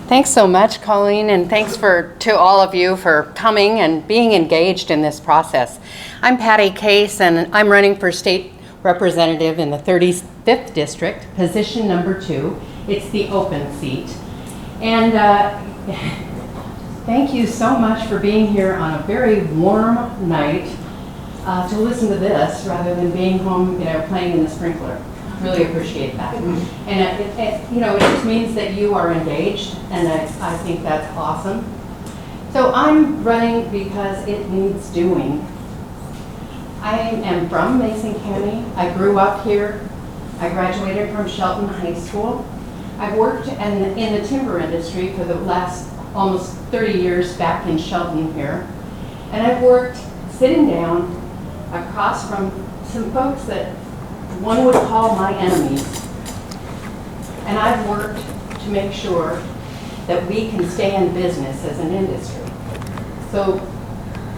Thanks so much, Colleen, and thanks to all of you for coming and being engaged in this process. I'm Patti Case, and I'm running for state representative in the 35th district, position number 2. It's the open seat. And thank you so much for being here on a very warm night to listen to this rather than being home, playing in the sprinkler. Really appreciate that. And it just means that you are engaged, and I think that's awesome. So I'm running because it needs doing. I am from Mason County. I grew up here. I graduated from Shelton High School. I've worked in the timber industry for the last almost 30 years back in Shelton here. And I've worked sitting down across from some folks that one would call my enemies. And I've worked to make sure that we can stay in business as an industry. So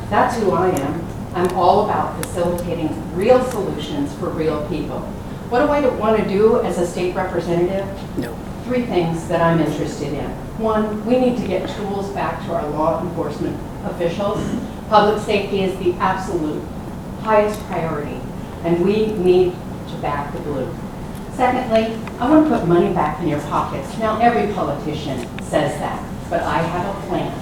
that's who I am. I'm all about facilitating real solutions for real people. What do I want to do as a state representative? No. 3 things that I'm interested in. 1, we need to get tools back to our law enforcement officials. Public safety is the absolute highest priority, and we need to back the blue. Secondly, I want to put money back in your pockets. Now, every politician says that, but I have a plan.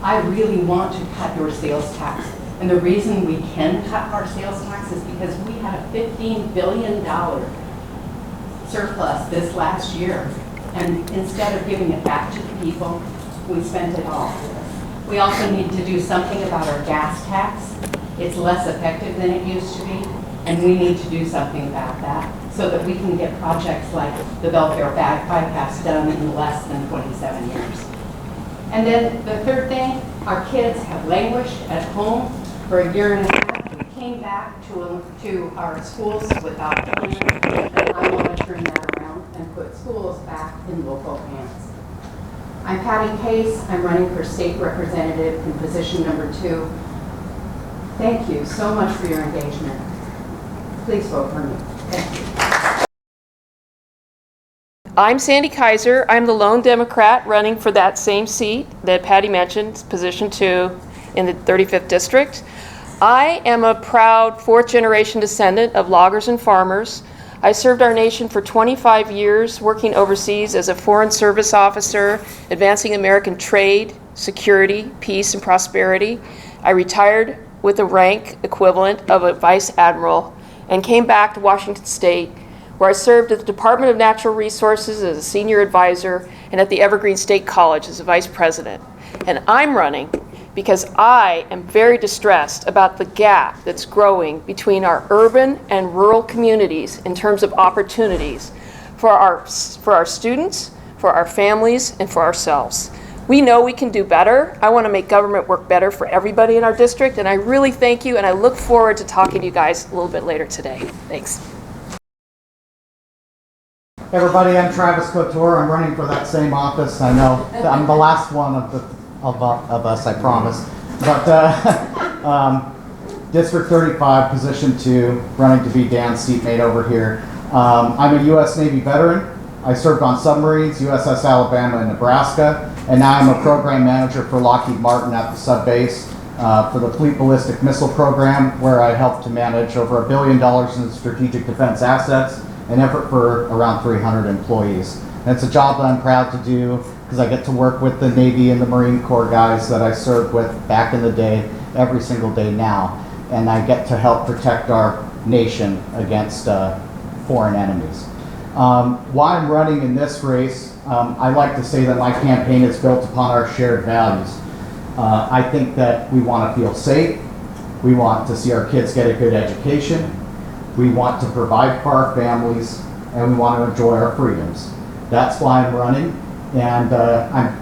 I really want to cut your sales tax. And the reason we can cut our sales tax is because we had a $15 billion surplus this last year. And instead of giving it back to the people, we spent it all. We also need to do something about our gas tax. It's less effective than it used to be, and we need to do something about that so that we can get projects like the Belfair bypass done in less than 27 years. And then the third thing, our kids have languished at home for a year and a half. We came back to our schools without plans, and I want to turn that around and put schools back in local hands. I'm Patti Case. I'm running for state representative in position number 2. Thank you so much for your engagement. Please vote for me. Thank you. I'm Sandy Kaiser. I'm the lone Democrat running for that same seat that Patti mentioned, position 2 in the 35th district. I am a proud 4th-generation descendant of loggers and farmers. I served our nation for 25 years, working overseas as a foreign service officer, advancing American trade, security, peace, and prosperity. I retired with a rank equivalent of a vice admiral and came back to Washington State, where I served at the Department of Natural Resources as a senior advisor and at the Evergreen State College as a vice president. And I'm running because I am very distressed about the gap that's growing between our urban and rural communities in terms of opportunities for our students, for our families, and for ourselves. We know we can do better. I want to make government work better for everybody in our district, and I really thank you, and I look forward to talking to you guys a little bit later today. Thanks. Hey everybody, I'm Travis Couture. I'm running for that same office. I know I'm the last one of us, I promise. But District 35, Position 2, running to be Dan's seatmate over here. I'm a U.S. Navy veteran. I served on submarines, USS Alabama and Nebraska, and now I'm a program manager for Lockheed Martin at the sub base for the Fleet Ballistic Missile Program, where I helped to manage over $1 billion in strategic defense assets, an effort for around 300 employees. And it's a job that I'm proud to do because I get to work with the Navy and the Marine Corps guys that I served with back in the day, every single day now. And I get to help protect our nation against foreign enemies. Why I'm running in this race, I like to say that my campaign is built upon our shared values. I think that we want to feel safe, we want to see our kids get a good education, we want to provide for our families, and we want to enjoy our freedoms. That's why I'm running, and I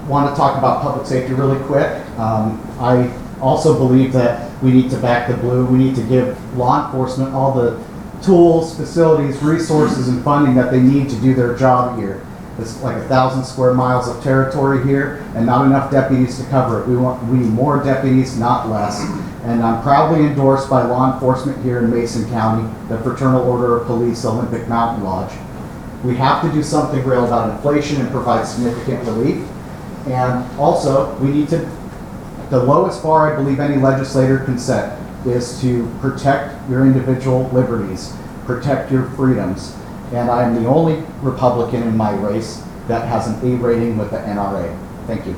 want to talk about public safety really quick. I also believe that we need to back the blue. We need to give law enforcement all the tools, facilities, resources, and funding that they need to do their job here. It's like 1,000 square miles of territory here, and not enough deputies to cover it. We need more deputies, not less. And I'm proudly endorsed by law enforcement here in Mason County, the Fraternal Order of Police, Olympic Mountain Lodge. We have to do something real about inflation and provide significant relief. And also, we need to, the lowest bar I believe any legislator can set is to protect your individual liberties, protect your freedoms. And I am the only Republican in my race that has an A rating with the NRA. Thank you.